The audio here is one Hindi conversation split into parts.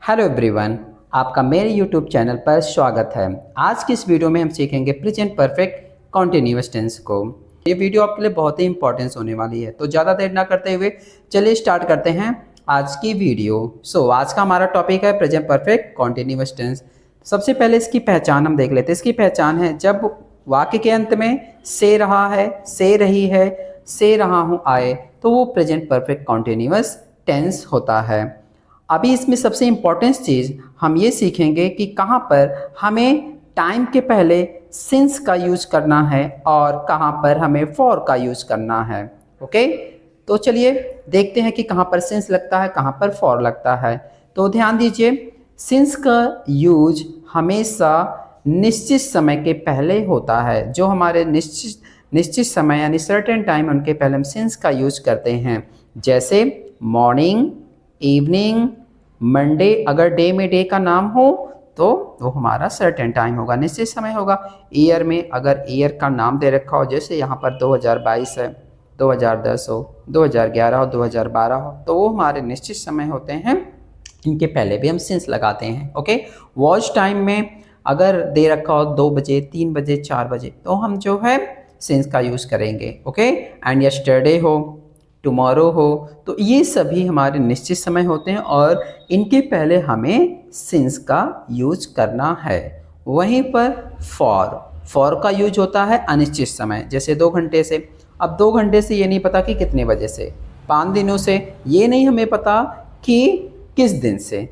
हेलो एवरीवन, आपका मेरे यूट्यूब चैनल पर स्वागत है। आज की इस वीडियो में हम सीखेंगे प्रेजेंट परफेक्ट कॉन्टिन्यूअस टेंस को। ये वीडियो आपके लिए बहुत ही इंपॉर्टेंस होने वाली है, तो ज़्यादा देर ना करते हुए चलिए स्टार्ट करते हैं आज की वीडियो। आज का हमारा टॉपिक है प्रेजेंट परफेक्ट कॉन्टिन्यूअस टेंस। सबसे पहले इसकी पहचान हम देख लेते हैं। इसकी पहचान है जब वाक्य के अंत में से रहा है, से रही है, से रहा हूँ आए, तो वो प्रेजेंट परफेक्ट कॉन्टिन्यूअस टेंस होता है। अभी इसमें सबसे इम्पॉर्टेंट चीज़ हम ये सीखेंगे कि कहाँ पर हमें टाइम के पहले सिंस का यूज करना है और कहाँ पर हमें फॉर का यूज करना है। ओके, तो चलिए देखते हैं कि कहाँ पर सिंस लगता है, कहाँ पर फॉर लगता है। तो ध्यान दीजिए, सिंस का यूज हमेशा निश्चित समय के पहले होता है। जो हमारे निश्चित समय यानी सर्टेन टाइम, उनके पहले हम सिंस का यूज करते हैं। जैसे मॉर्निंग, इवनिंग, मंडे। अगर डे में डे का नाम हो तो वो हमारा सर्टेन टाइम होगा, निश्चित समय होगा। ईयर में अगर ईयर का नाम दे रखा हो, जैसे यहाँ पर 2022 है, 2010 हो, 2011 हो, 2012 हो, तो वो हमारे निश्चित समय होते हैं। इनके पहले भी हम सिंस लगाते हैं। ओके, वॉच टाइम में अगर दे रखा हो 2 बजे, 3 बजे, 4 बजे, तो हम जो है सिंस का यूज़ करेंगे। ओके, एंड यस्टरडे हो, टुमारो हो, तो ये सभी हमारे निश्चित समय होते हैं और इनके पहले हमें सिंस का यूज करना है। वहीं पर फॉर का यूज होता है अनिश्चित समय, जैसे 2 घंटे से। अब 2 घंटे से ये नहीं पता कि कितने बजे से, 5 दिनों से ये नहीं हमें पता कि किस दिन से,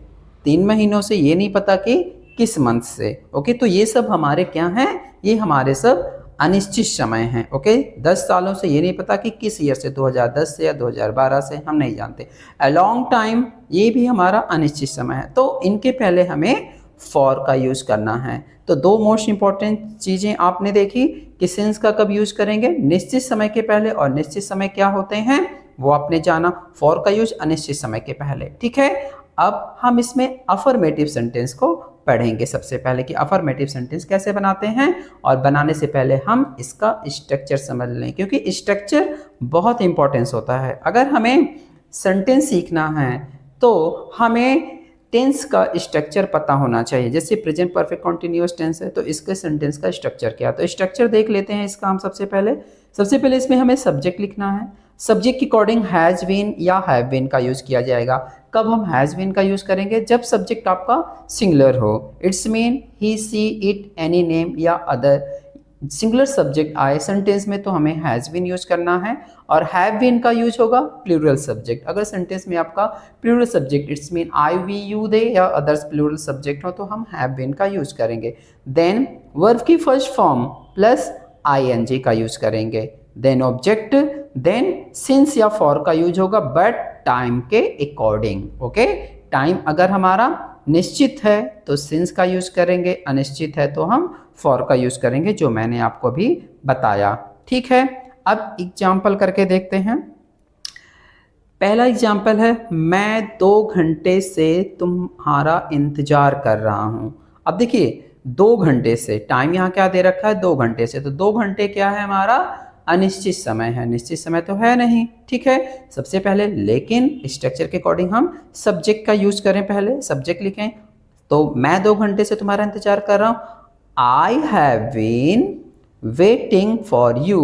3 महीनों से ये नहीं पता कि किस मंथ से। ओके, तो ये सब हमारे क्या हैं, ये हमारे सब अनिश्चित समय हैं। ओके, 10 सालों से ये नहीं पता कि किस ईयर से, 2010 से या 2012 से, हम नहीं जानते। अ लॉन्ग टाइम, ये भी हमारा अनिश्चित समय है। तो इनके पहले हमें फॉर का यूज़ करना है। तो 2 मोस्ट इंपॉर्टेंट चीज़ें आपने देखी कि सिंस का कब यूज़ करेंगे, निश्चित समय के पहले, और निश्चित समय क्या होते हैं वो आपने जाना। फॉर का यूज अनिश्चित समय के पहले। ठीक है, अब हम इसमें अफर्मेटिव सेंटेंस को पढ़ेंगे सबसे पहले कि अफर्मेटिव सेंटेंस कैसे बनाते हैं। और बनाने से पहले हम इसका स्ट्रक्चर समझ लें, क्योंकि स्ट्रक्चर बहुत इंपॉर्टेंस होता है। अगर हमें सेंटेंस सीखना है तो हमें टेंस का स्ट्रक्चर पता होना चाहिए। जैसे प्रेजेंट परफेक्ट कॉन्टिन्यूअस टेंस है, तो इसके सेंटेंस का स्ट्रक्चर क्या है, तो स्ट्रक्चर देख लेते हैं इसका हम। सबसे पहले इसमें हमें सब्जेक्ट लिखना है। सब्जेक्ट के अकॉर्डिंग हैज़ बीन या हैव बीन का यूज़ किया जाएगा। कब हम हैज़ बीन का यूज़ करेंगे, जब सब्जेक्ट आपका सिंगुलर हो। It's mean he, she, it, any name या अदर सिंगुलर सब्जेक्ट आए सेंटेंस में, तो हमें हैज़ बीन यूज करना है। और हैव बीन का यूज होगा प्लूरल सब्जेक्ट। अगर सेंटेंस में आपका plural subject, it's mean I, we, you, they या अदर्स प्लूरल सब्जेक्ट हो, तो हम हैव बीन का यूज करेंगे। देन वर्ब की फर्स्ट फॉर्म प्लस आईएनजी का यूज करेंगे। देन ऑब्जेक्ट, देन सिंस या फॉर का यूज होगा, बट टाइम के अकॉर्डिंग। ओके, टाइम अगर हमारा निश्चित है तो सिंस का यूज करेंगे, अनिश्चित है तो हम फॉर का यूज करेंगे, जो मैंने आपको भी बताया। ठीक है, अब एग्जाम्पल करके देखते हैं। पहला एग्जाम्पल है, मैं 2 घंटे से तुम्हारा इंतजार कर रहा हूं। अब देखिए 2 घंटे से, टाइम यहाँ क्या दे रखा है, 2 घंटे से, तो 2 घंटे क्या है हमारा, अनिश्चित समय है, निश्चित समय तो है नहीं। ठीक है, सबसे पहले लेकिन स्ट्रक्चर के अकॉर्डिंग हम सब्जेक्ट का यूज करें, पहले सब्जेक्ट लिखें। तो मैं 2 घंटे से तुम्हारा इंतजार कर रहा हूं। I have been waiting for you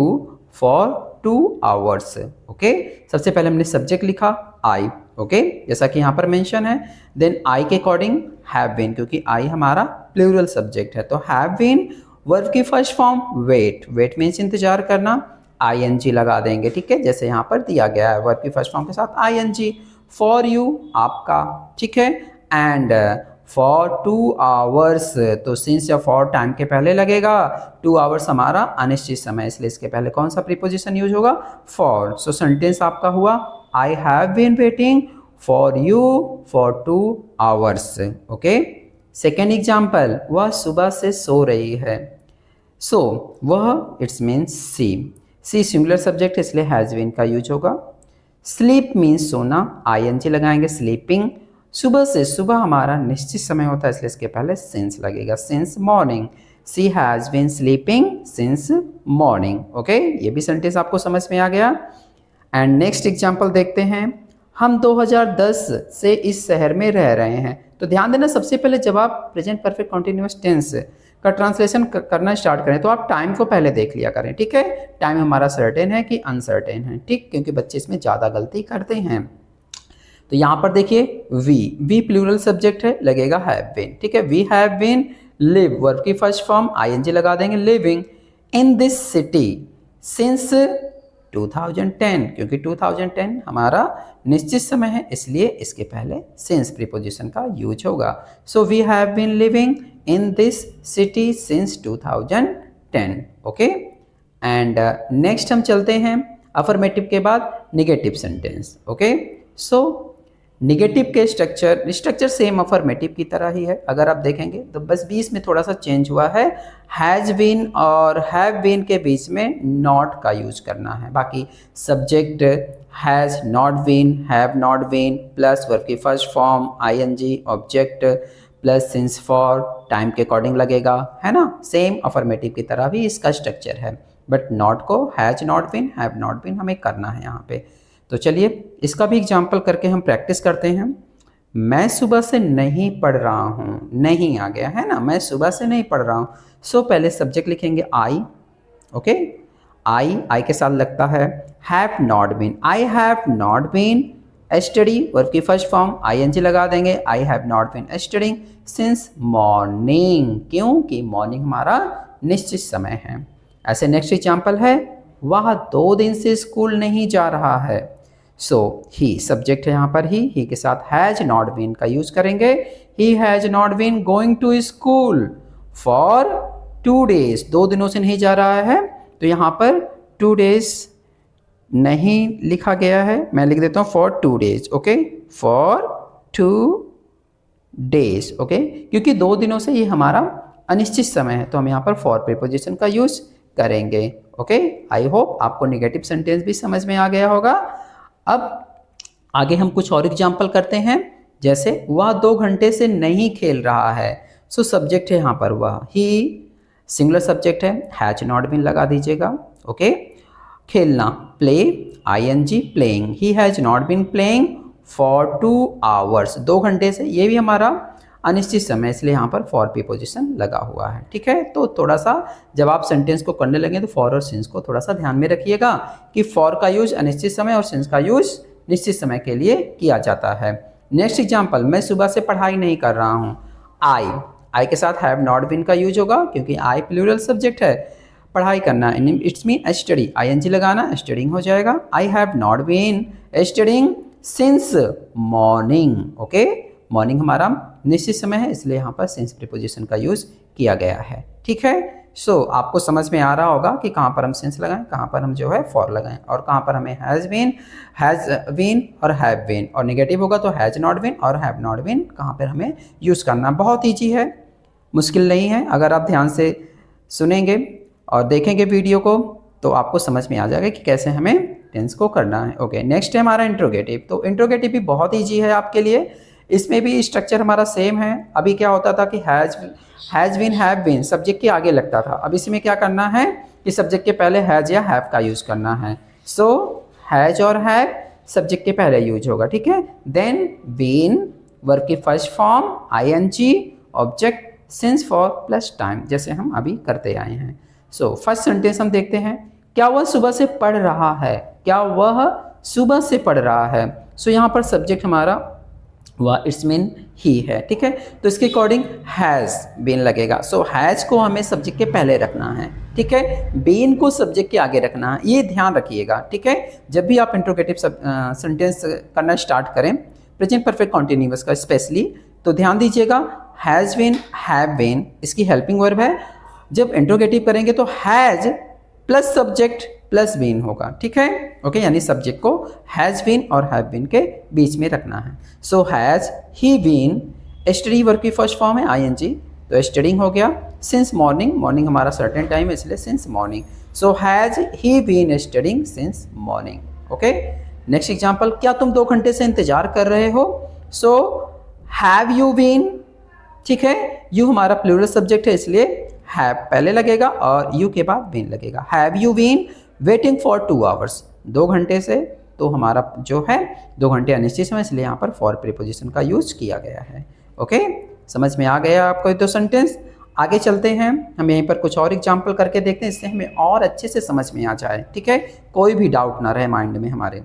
for 2 hours। Okay, सबसे पहले हमने सब्जेक्ट लिखा आई। ओके, जैसा कि यहाँ पर मेंशन है। देन आई के अकॉर्डिंग हैव बीन, क्योंकि आई हमारा प्लूरल सब्जेक्ट है, तो हैव बीन। वर्ब की first form wait, wait means इंतजार करना, आईएनजी लगा देंगे। ठीक है, जैसे यहाँ पर दिया गया है, वर्ब की फर्स्ट फॉर्म के साथ आईएनजी। फॉर यू आपका, ठीक है, एंड फॉर 2 hours, तो सिंस या फॉर टाइम के पहले लगेगा। 2 hours हमारा अनिश्चित समय, इसलिए इसके पहले कौन सा प्रीपोजिशन यूज होगा, फॉर। सो सेंटेंस आपका हुआ, I have been waiting for you for 2 hours। Okay, second example, वह सुबह से सो रही है। सो वह, it's means she, she singular subject है, इसलिए हैज बीन का यूज होगा। स्लीप मीन्स सोना, आईएनजी लगाएंगे, स्लीपिंग। सुबह से, सुबह हमारा निश्चित समय होता है, इसलिए इसके पहले सिंस लगेगा, since morning. She has been sleeping since morning. Okay, ये भी सेंटेंस आपको समझ में आ गया। एंड नेक्स्ट एग्जांपल देखते हैं। हम 2010 से इस शहर में रह रहे हैं। तो ध्यान देना, सबसे पहले जब आप प्रेजेंट परफेक्ट कॉन्टिन्यूअस टेंस का ट्रांसलेशन करना स्टार्ट करें तो आप टाइम को पहले देख लिया करें, ठीक है। टाइम हमारा सर्टेन है कि अनसर्टेन है, ठीक, क्योंकि बच्चे इसमें ज़्यादा गलती करते हैं। तो यहाँ पर देखिए वी प्लूरल सब्जेक्ट है, लगेगा हैव बीन, ठीक है। We have been live, verb की फर्स्ट फॉर्म आईएनजी लगा देंगे, living in this city since 2010, क्योंकि 2010 हमारा निश्चित समय है, इसलिए इसके पहले सिंस प्रीपोजिशन का यूज होगा। So we have been living in this city since 2010, okay. And next हम चलते हैं अफर्मेटिव के बाद negative sentence, okay. So negative के स्ट्रक्चर सेम अफर्मेटिव की तरह ही है। अगर आप देखेंगे तो बस बीच में थोड़ा सा चेंज हुआ है, हैज बीन और हैव बीन के बीच में नॉट का यूज करना है। बाकी subject has not been, have not been, plus verb की first form ING, object plus since for, time के अकॉर्डिंग लगेगा, है ना। सेम अफर्मेटिव की तरह भी इसका स्ट्रक्चर है, बट नॉट को has not been, have not been हमें करना है यहाँ पे। तो चलिए इसका भी एग्जाम्पल करके हम प्रैक्टिस करते हैं। मैं सुबह से नहीं पढ़ रहा हूँ, नहीं आ गया है ना, मैं सुबह से नहीं पढ़ रहा हूँ। सो पहले सब्जेक्ट लिखेंगे आई, ओके। आई के साथ लगता है have not been, I have not been study, verb की फर्स्ट फॉर्म आईएनजी लगा देंगे, I have not been studying since morning, क्योंकि मॉर्निंग हमारा निश्चित समय है। ऐसे नेक्स्ट एग्जाम्पल है, वह 2 दिन से स्कूल नहीं जा रहा है। सो ही सब्जेक्ट है यहाँ पर, ही के साथ हैज नॉट बीन का यूज करेंगे, he has not been going to school for 2 days, 2 दिनों से नहीं जा रहा है। तो यहाँ पर 2 days नहीं लिखा गया है, मैं लिख देता हूँ for 2 days, okay, for 2 days, okay, क्योंकि 2 दिनों से ये हमारा अनिश्चित समय है, तो हम यहाँ पर फॉर प्रीपोजिशन का यूज करेंगे, ओके। आई होप आपको नेगेटिव सेंटेंस भी समझ में आ गया होगा। अब आगे हम कुछ और एग्जाम्पल करते हैं, जैसे वह 2 घंटे से नहीं खेल रहा है। सो सब्जेक्ट है यहाँ पर वह, ही सिंगुलर सब्जेक्ट है, हैज नॉट बीन लगा दीजिएगा, ओके। खेलना play ING playing, he has not been playing for 2 hours, 2 घंटे से, ये भी हमारा अनिश्चित समय, इसलिए यहाँ पर फॉर प्रीपोजिशन लगा हुआ है, ठीक है। तो थोड़ा सा जब आप सेंटेंस को करने लगे तो फॉर और सिंस को थोड़ा सा ध्यान में रखिएगा कि फॉर का यूज अनिश्चित समय और सिंस का यूज निश्चित समय के लिए किया जाता है। नेक्स्ट एग्जांपल, मैं सुबह से पढ़ाई नहीं कर रहा हूँ। आई के साथ हैव नॉट बीन का यूज होगा, क्योंकि आई प्लूरल सब्जेक्ट है, पढ़ाई करना, इट्स मीन स्टडी, आईएनजी लगाना, स्टडिंग हो जाएगा। I have not been studying since morning, okay. Morning हमारा निश्चित समय है, इसलिए यहाँ पर सिंस प्रीपोजिशन का यूज किया गया है, ठीक है। सो आपको समझ में आ रहा होगा कि कहाँ पर हम सिंस लगाएं, कहाँ पर हम जो है फॉर लगाएं, और कहाँ पर हमें हैज बीन और हैव बीन, और नेगेटिव होगा तो हैज नॉट बीन और हैव नॉट बीन कहाँ पर हमें यूज करना। बहुत ईजी है, मुश्किल नहीं है। अगर आप ध्यान से सुनेंगे और देखेंगे वीडियो को तो आपको समझ में आ जाएगा कि कैसे हमें टेंस को करना है, ओके। नेक्स्ट है हमारा इंट्रोगेटिव। तो इंट्रोगेटिव भी बहुत ईजी है आपके लिए, इसमें भी स्ट्रक्चर हमारा सेम है। अभी क्या होता था कि has been have been subject के आगे लगता था, अब इसमें क्या करना है कि सब्जेक्ट के पहले हैज या हैव का यूज करना है। सो हैज और हैव सब्जेक्ट के पहले यूज होगा, ठीक है। देन बीन वर्ब की first form ING, object since for plus time, जैसे हम अभी करते आए हैं। सो फर्स्ट सेंटेंस हम देखते हैं, क्या वह सुबह से पढ़ रहा है, क्या वह सुबह से पढ़ रहा है। सो यहाँ पर सब्जेक्ट हमारा वह इट्स मीन ही है, ठीक है। तो इसके अकॉर्डिंग हैज़ बीन लगेगा। सो हैज़ को हमें सब्जेक्ट के पहले रखना है, ठीक है। बीन को सब्जेक्ट के आगे रखना है, ये ध्यान रखिएगा, ठीक है। जब भी आप इंट्रोगेटिव सेंटेंस करना स्टार्ट करें प्रेजेंट परफेक्ट कॉन्टिन्यूअस का स्पेशली, तो ध्यान दीजिएगा हैज़ बीन हैव बीन इसकी हेल्पिंग वर्ब है। जब इंट्रोगेटिव करेंगे तो has plus subject plus been होगा, ठीक है, ओके। यानी सब्जेक्ट को हैज़ बीन और हैव बीन के बीच में रखना है। So has he been study verb की फर्स्ट फॉर्म है आईएनजी, तो स्टडिंग हो गया। सिंस मॉर्निंग, मॉर्निंग हमारा सर्टेन टाइम है इसलिए since morning. So has he been studying since morning, okay. Next example, क्या तुम 2 घंटे से इंतजार कर रहे हो। सो हैव यू बीन, ठीक है, यू हमारा प्लूरल सब्जेक्ट है इसलिए हैव पहले लगेगा और यू के बाद बीन लगेगा। Have you been waiting for 2 hours, 2 घंटे से, तो हमारा जो है 2 घंटे अनिश्चित समय, इसलिए यहाँ पर फॉर प्रीपोजिशन का यूज किया गया है, ओके, समझ में आ गया आपको ये दो सेंटेंस। आगे चलते हैं, हम यहीं पर कुछ और एग्जाम्पल करके देखते हैं, इससे हमें और अच्छे से समझ में आ जाए, ठीक है, कोई भी डाउट ना रहे माइंड में हमारे।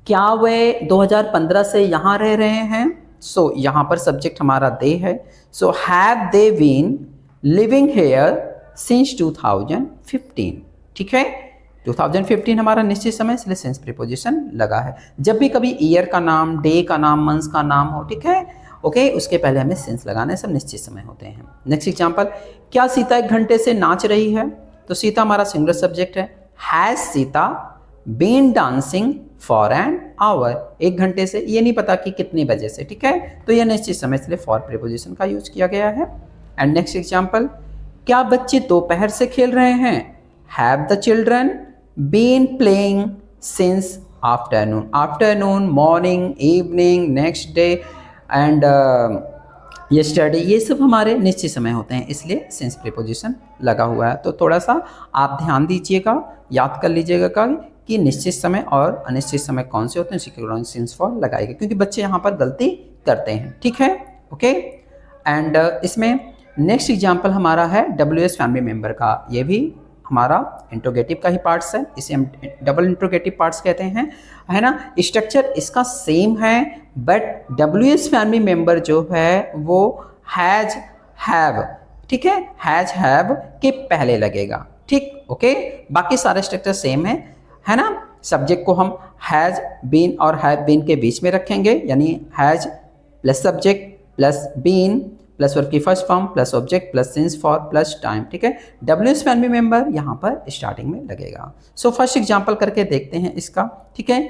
क्या वे 2015 से यहाँ रह रहे हैं? सो यहाँ पर सब्जेक्ट हमारा दे है। So have they been living here since 2015, ठीक है, 2015 हमारा निश्चित समय, इसलिए सिंस प्रीपोजिशन लगा है। जब भी कभी ईयर का नाम, डे का नाम, मंथ्स का नाम हो, ठीक है, ओके, उसके पहले हमें सिंस लगाना है, सब निश्चित समय होते हैं। नेक्स्ट एग्जांपल, क्या सीता 1 घंटे से नाच रही है? तो सीता हमारा सिंगुलर सब्जेक्ट है। Has Sita been dancing for an hour? 1 घंटे से, ये नहीं पता कि कितने बजे से, ठीक है, तो यह निश्चित समय, इसलिए फॉर प्रीपोजिशन का यूज किया गया है। एंड नेक्स्ट एग्जांपल, क्या बच्चे दोपहर से खेल रहे हैं? Have the children been playing since afternoon? Afternoon, morning, evening, next day and yesterday, ये सब हमारे निश्चित समय होते हैं, इसलिए सिंस प्रीपोजिशन लगा हुआ है। तो थोड़ा सा आप ध्यान दीजिएगा, याद कर लीजिएगा कि निश्चित समय और अनिश्चित समय कौन से होते हैं, उसी के दौरान सिंस फॉर लगाएगा, क्योंकि बच्चे यहाँ पर गलती करते हैं, ठीक है, ओके। एंड इसमें नेक्स्ट एग्जाम्पल हमारा है WS फैमिली मेंबर का। ये भी हमारा इंट्रोगेटिव का ही पार्ट्स है, इसे हम डबल इंट्रोगेटिव पार्ट्स कहते हैं, है ना। स्ट्रक्चर इसका सेम है, बट WS फैमिली मेंबर जो है वो हैज, हैव, ठीक है, हैज, हैव के पहले लगेगा, ठीक, ओके। बाकी सारे स्ट्रक्चर सेम है ना। सब्जेक्ट को हम हैज बीन और हैव बीन के बीच में रखेंगे, यानी has plus subject plus been plus verb की first form plus object plus since for plus time, ठीक है। WS फैमिली मेंबर यहाँ पर स्टार्टिंग में लगेगा। सो फर्स्ट एग्जांपल करके देखते हैं इसका, ठीक है।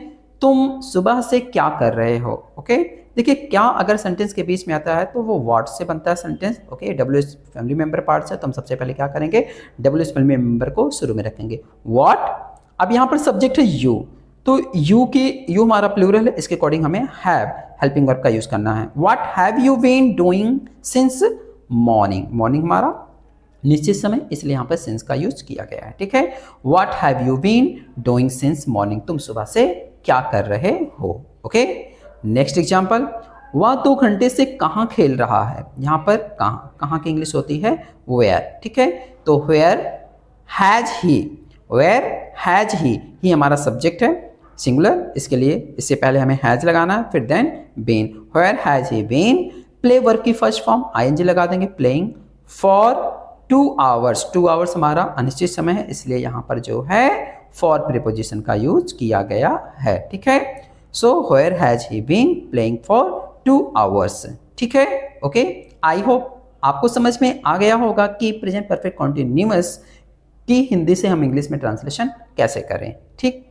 तुम सुबह से क्या कर रहे हो? ओके, देखिए क्या अगर सेंटेंस के बीच में आता है तो वो व्हाट से बनता है sentence, okay. WS family member part से, तो हम सबसे पहले क्या करेंगे, WS फैमिली मेंबर को शुरू में रखेंगे, व्हाट। अब यहाँ पर सब्जेक्ट है यू, तो यू हमारा प्लूरल है, इसके अकॉर्डिंग हमें हैव हेल्पिंग वर्ब का यूज करना है। What have you been doing since morning? Morning हमारा निश्चित समय, इसलिए यहाँ पर सिंस का यूज किया गया है, ठीक है। What have you been doing since morning? तुम सुबह से क्या कर रहे हो, ओके। नेक्स्ट एग्जाम्पल, वह 2 घंटे से कहाँ खेल रहा है? यहाँ पर कहाँ की इंग्लिश होती है, वेयर, ठीक है। तो where has he, where has he हमारा सब्जेक्ट है सिंगुलर, इसके लिए इससे पहले हमें हैज लगाना है, फिर then been. Where has he been, play verb की फर्स्ट फॉर्म ING लगा देंगे, प्लेइंग फॉर 2 आवर्स। 2 आवर्स हमारा अनिश्चित समय है, इसलिए यहाँ पर जो है फॉर प्रीपोजिशन का यूज किया गया है, ठीक है। So where has he been playing for 2 hours, ठीक है, ओके। आई होप आपको समझ में आ गया होगा कि प्रेजेंट परफेक्ट कॉन्टिन्यूअस की हिंदी से हम इंग्लिश में ट्रांसलेशन कैसे करें, ठीक।